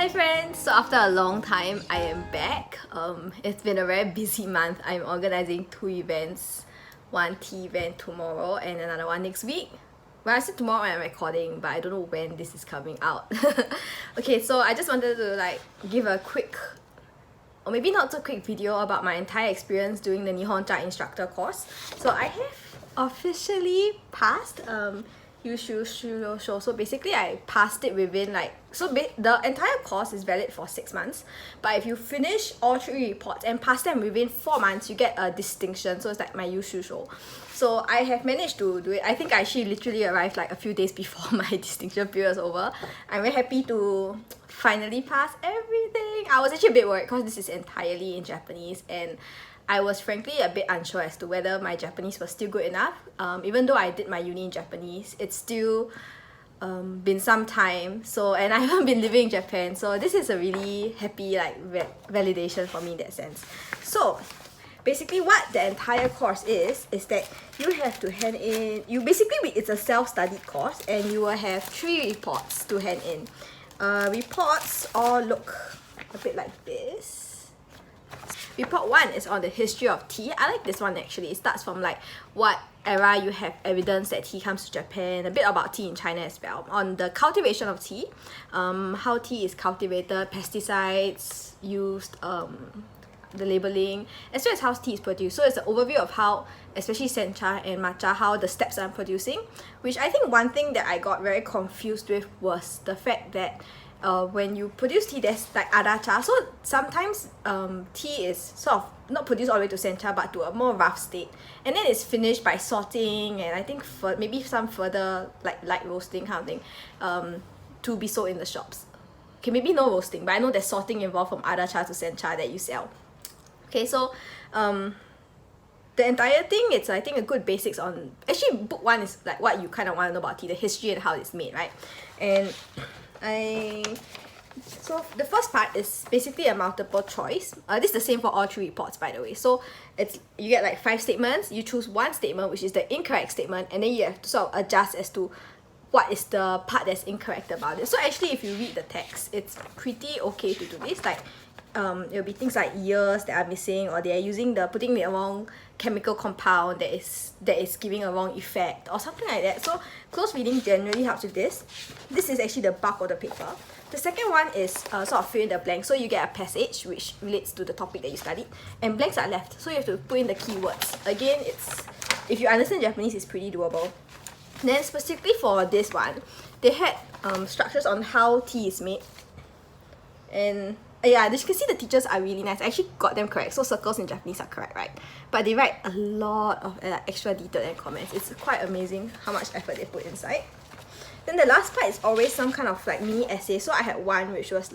Hi friends! So after a long time, I am back. It's been a very busy month. I'm organizing 2 events. One tea event tomorrow and another one next week. Well, I said tomorrow I'm recording, but I don't know when this is coming out. Okay, so I just wanted to give a quick, or maybe not so quick video about my entire experience doing the Japanese Tea Instructor Course. So I have officially passed Yushu Shurosho. So basically I passed it within the entire course is valid for 6 months, but if you finish all 3 reports and pass them within 4 months, you get a distinction. So it's like my Yushu. So I have managed to do it. I think I actually literally arrived like a few days before my distinction period was over. I'm very happy to finally pass everything. I was actually a bit worried because this is entirely in Japanese, and I was frankly a bit unsure as to whether my Japanese was still good enough. Even though I did my uni in Japanese, it's still been some time. So, and I haven't been living in Japan. So this is a really happy validation for me in that sense. So basically what the entire course is that you have to hand in, it's a self-studied course, and you will have 3 reports to hand in. Reports all look a bit like this. Report 1 is on the history of tea. I like this one actually. It starts from what era you have evidence that tea comes to Japan, a bit about tea in China as well, on the cultivation of tea, how tea is cultivated, pesticides used, the labeling, as well as how tea is produced. So it's an overview of how, especially sencha and matcha, how the steps I'm producing, which I think one thing that I got very confused with was the fact that when you produce tea, there's adacha. So sometimes tea is sort of not produced all the way to sencha, but to a more rough state, and then it's finished by sorting, and I think for maybe some further light roasting kind of thing, to be sold in the shops. Okay, maybe no roasting, but I know there's sorting involved from adacha to sencha that you sell. Okay, so the entire thing, it's I think a good basics on, actually book 1 is what you kind of want to know about tea, the history and how it's made, right? And so the first part is basically a multiple choice. This is the same for all 3 reports, by the way. So you get 5 statements, you choose 1 statement which is the incorrect statement, and then you have to sort of adjust as to what is the part that's incorrect about it. So actually if you read the text, it's pretty okay to do this. It'll be things like years that are missing, or they are putting the wrong chemical compound that is giving a wrong effect, or something like that. So close reading generally helps with this. This is actually the bulk of the paper. The second one is sort of fill in the blanks. So you get a passage which relates to the topic that you studied, and blanks are left. So you have to put in the keywords. Again, if you understand Japanese, it's pretty doable. Then specifically for this one, they had structures on how tea is made. And yeah, as you can see, the teachers are really nice. I actually got them correct. So circles in Japanese are correct, right? But they write a lot of extra detail and comments. It's quite amazing how much effort they put inside. Then the last part is always some kind of mini essay. So I had one which was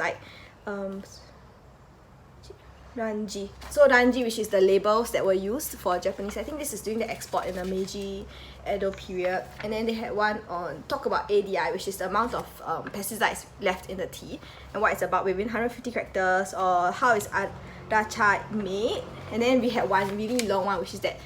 Ranji. So Ranji, which is the labels that were used for Japanese. I think this is during the export in the Meiji Edo period. And then they had one on talk about ADI, which is the amount of pesticides left in the tea, and what it's about within 150 characters, or how is adacha made. And then we had one really long one, which is that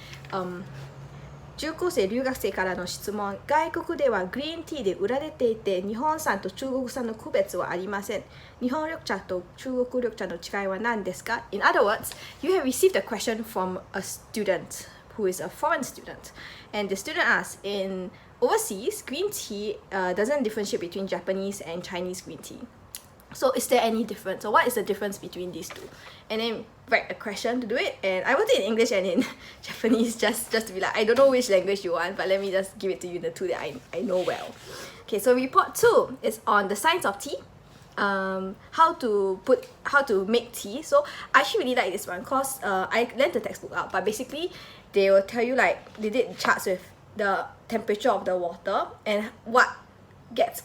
中高生留学生からの質問、外国ではグリーンティーで売られていて、日本産と中国産の区別はありません。日本緑茶と中国緑茶の違いは何ですか? In other words, you have received a question from a student who is a foreign student, and the student asks, in overseas, green tea doesn't differentiate between Japanese and Chinese green tea. So is there any difference? So what is the difference between these two? And then write a question to do it. And I wrote it in English and in Japanese just to be I don't know which language you want, but let me just give it to you, the two that I know well. Okay, so report 2 is on the science of tea. How to make tea. So I actually really like this one because I lent the textbook out, but basically they will tell you they did charts with the temperature of the water and what gets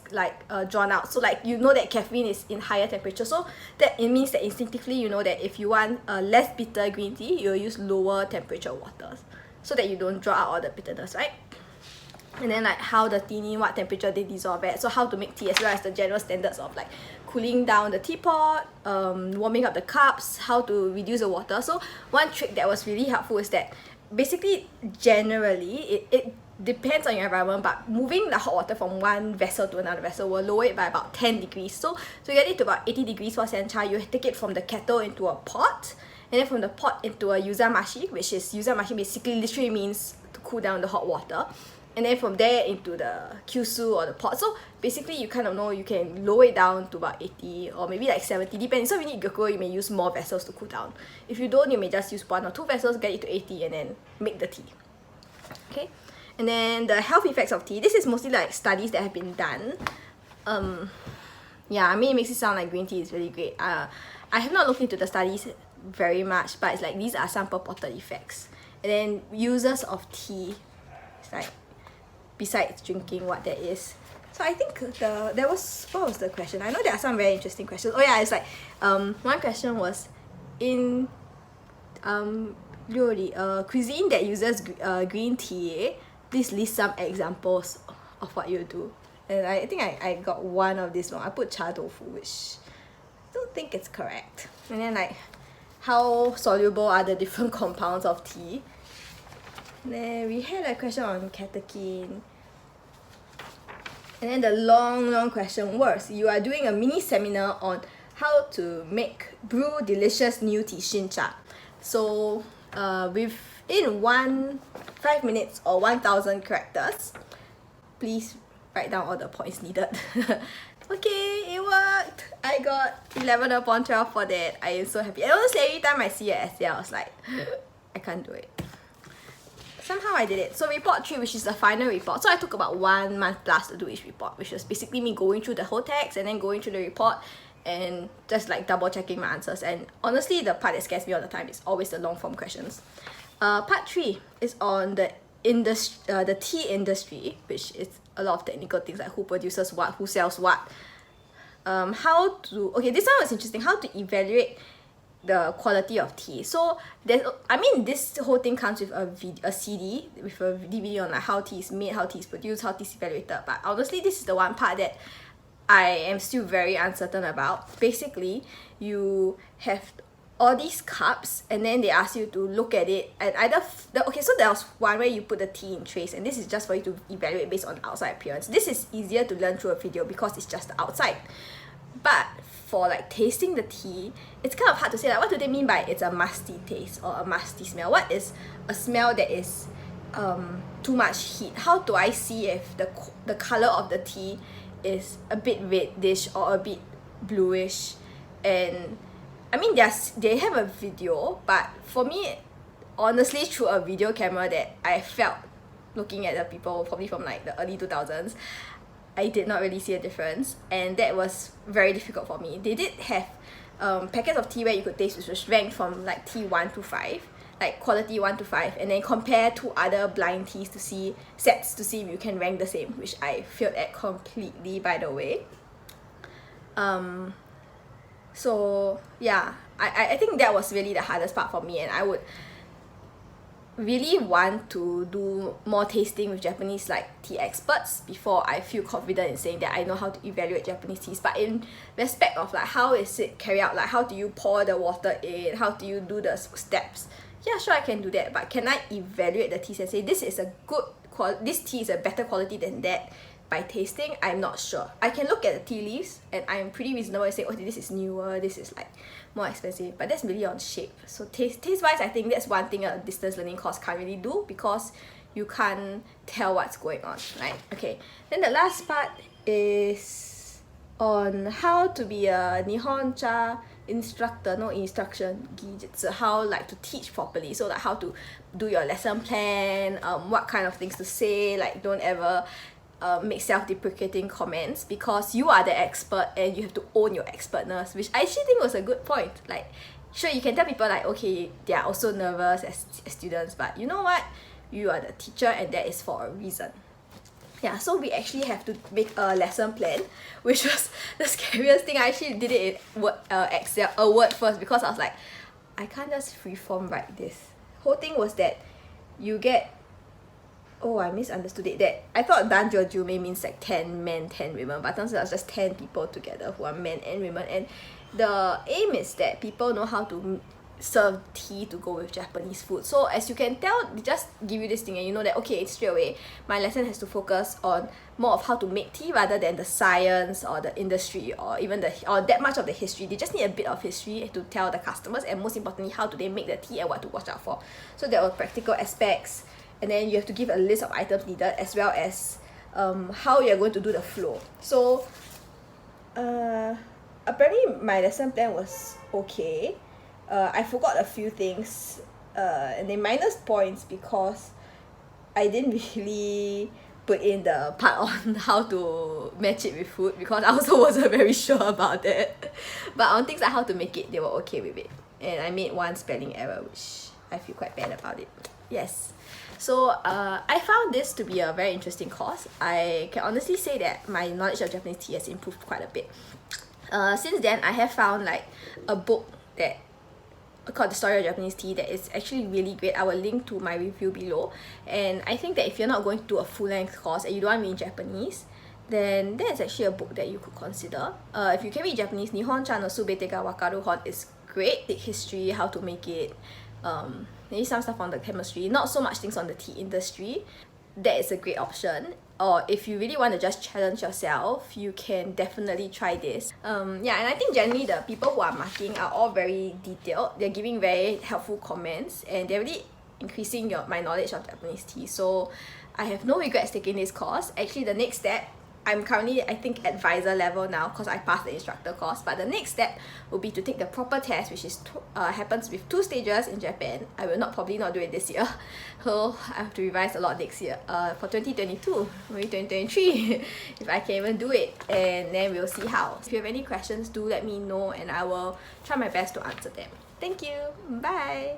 drawn out. So you know that caffeine is in higher temperature, so that it means that instinctively you know that if you want a less bitter green tea, you'll use lower temperature waters so that you don't draw out all the bitterness, right? And then how the tea, what temperature they dissolve at, so how to make tea, as well as the general standards of cooling down the teapot, warming up the cups, how to reduce the water. So one trick that was really helpful is that basically generally depends on your environment, but moving the hot water from one vessel to another vessel will lower it by about 10 degrees. So to get it to about 80 degrees for sencha, you take it from the kettle into a pot, and then from the pot into a yuzamashi, which is yuzamashi basically literally means to cool down the hot water. And then from there into the kyusu or the pot. So basically you kind of know you can lower it down to about 80 or maybe like 70, depending. So if you need gyokuro, you may use more vessels to cool down. If you don't, you may just use 1 or 2 vessels, get it to 80 and then make the tea. Okay, and then the health effects of tea. This is mostly like studies that have been done. Yeah, I mean, it makes it sound like green tea is really great. I have not looked into the studies very much, but it's like these are some purported effects. And then users of tea, it's like besides drinking, what there is. So I think what was the question? I know there are some very interesting questions. Oh yeah, it's like one question was in cuisine that uses green tea, please list some examples of what you do. And I think I got one of this one. I put cha tofu, which I don't think it's correct. And then like how soluble are the different compounds of tea. Then we had a question on catechin. And then the long question was, you are doing a mini seminar on how to brew delicious new tea shincha. So within 5 minutes or 1,000 characters, please write down all the points needed. Okay, it worked! I got 11 upon 12 for that. I am so happy. And honestly, every time I see an essay, I was like, I can't do it. Somehow I did it. So report 3, which is the final report. So I took about 1 month plus to do each report, which was basically me going through the whole text and then going through the report and just like double checking my answers. And honestly, the part that scares me all the time is always the long form questions. Part 3 is on the tea industry, which is a lot of technical things like who produces what, who sells what. This one was interesting, how to evaluate the quality of tea. So this whole thing comes with a CD, with a DVD on like how tea is made, how tea is produced, how tea is evaluated. But honestly, this is the one part that I am still very uncertain about. Basically, you have all these cups and then they ask you to look at it and so there was one where you put the tea in trays, and this is just for you to evaluate based on outside appearance. This is easier to learn through a video because it's just the outside. But for like tasting the tea, it's kind of hard to say like what do they mean by it's a musty taste or a musty smell. What is a smell that is too much heat? How do I see if the color of the tea is a bit reddish or a bit bluish? And I mean, they have a video, but for me, honestly, through a video camera that I felt looking at the people probably from like the early 2000s, I did not really see a difference, and that was very difficult for me. They did have packets of tea where you could taste, which was ranked from like tea 1 to 5, like quality 1 to 5, and then compare to other blind teas to see if you can rank the same, which I failed at completely, by the way. So yeah, I think that was really the hardest part for me, and I would really want to do more tasting with Japanese like tea experts before I feel confident in saying that I know how to evaluate Japanese teas. But in respect of like how is it carried out, like how do you pour the water in, how do you do the steps, yeah, sure, I can do that, but can I evaluate the teas and say this is this tea is a better quality than that by tasting? I'm not sure. I can look at the tea leaves and I'm pretty reasonable and say, oh, this is newer, this is like more expensive, but that's really on shape. So taste wise, I think that's one thing a distance learning course can't really do, because you can't tell what's going on, right? Okay, then the last part is on how to be a Nihoncha instructor, no instruction gijutsu, how like to teach properly. So like how to do your lesson plan, what kind of things to say, like don't ever make self-deprecating comments, because you are the expert and you have to own your expertness, which I actually think was a good point. Like, sure, you can tell people like, okay, they are also nervous as students, but you know what? You are the teacher and that is for a reason. Yeah, so we actually have to make a lesson plan, which was the scariest thing. I actually did it in Excel, a Word first, because I was like, I can't just freeform write this. Whole thing was that you get, oh, I misunderstood it, that I thought danjo jume means like 10 men, 10 women, but turns out it's just 10 people together who are men and women, and the aim is that people know how to serve tea to go with Japanese food. So as you can tell, they just give you this thing and you know that okay, straight away my lesson has to focus on more of how to make tea rather than the science or the industry or even or that much of the history. They just need a bit of history to tell the customers, and most importantly, how do they make the tea and what to watch out for. So there were practical aspects, and then you have to give a list of items needed as well as how you're going to do the flow. So apparently my lesson plan was okay. I forgot a few things, and they minus points because I didn't really put in the part on how to match it with food, because I also wasn't very sure about that. But on things like how to make it, they were okay with it. And I made one spelling error, which I feel quite bad about it. Yes. So I found this to be a very interesting course. I can honestly say that my knowledge of Japanese tea has improved quite a bit. Since then, I have found like a book that called The Story of Japanese Tea that is actually really great. I will link to my review below. And I think that if you're not going to do a full-length course and you don't want to read Japanese, then that's actually a book that you could consider. If you can read Japanese, Nihon-chan no Subete ga Wakaru Hon is great. History, how to make it, maybe some stuff on the chemistry, not so much things on the tea industry. That is a great option. Or if you really want to just challenge yourself, you can definitely try this. Yeah, and I think generally the people who are marking are all very detailed. They're giving very helpful comments and they're really increasing my knowledge of Japanese tea. So I have no regrets taking this course. Actually, the next step, I'm currently, I think, advisor level now because I passed the instructor course. But the next step will be to take the proper test, which is happens with 2 stages in Japan. I will probably not do it this year. So I have to revise a lot next year. For 2022, maybe 2023, if I can even do it. And then we'll see how. If you have any questions, do let me know and I will try my best to answer them. Thank you. Bye.